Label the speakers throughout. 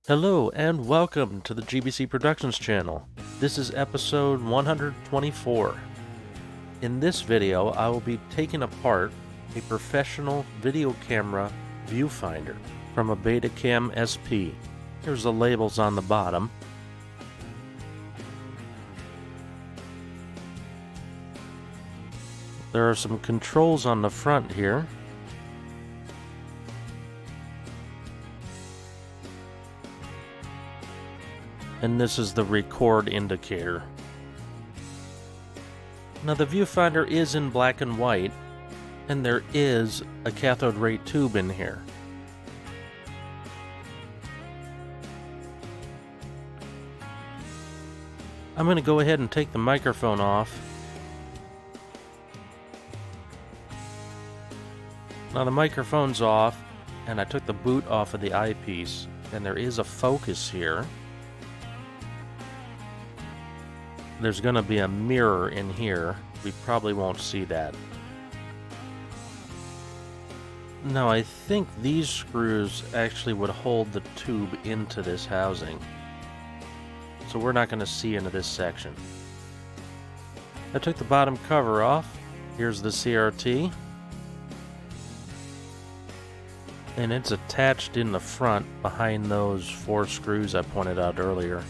Speaker 1: Hello and welcome to the GBC Productions channel. This is episode 124. In this video, I will be taking apart a professional video camera viewfinder from a Betacam SP. Here's the labels on the bottom. There are some controls on the front here. And this is the record indicator. Now the viewfinder is in black and white, and there is a cathode ray tube in here. I'm going to go ahead and take the microphone off. Now the microphone's off, and I took the boot off of the eyepiece, and there is a focus here. There's going to be a mirror in here. We probably won't see that. Now I think these screws actually would hold the tube into this housing. So we're not going to see into this section. I took the bottom cover off. Here's the CRT. And it's attached in the front behind those 4 screws I pointed out earlier.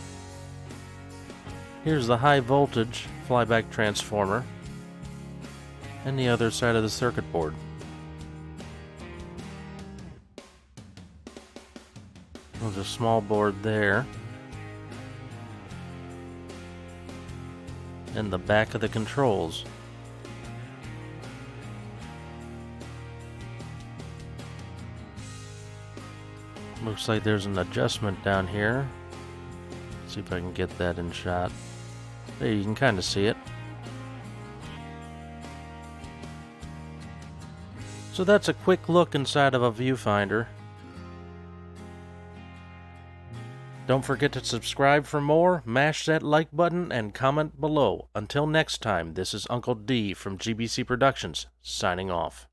Speaker 1: Here's the high voltage flyback transformer and the other side of the circuit board. There's a small board there. And the back of the controls. Looks like there's an adjustment down here. Let's see if I can get that in shot. There, you can kind of see it. So that's a quick look inside of a viewfinder. Don't forget to subscribe for more, mash that like button, and comment below. Until next time, this is Uncle D from GBC Productions, signing off.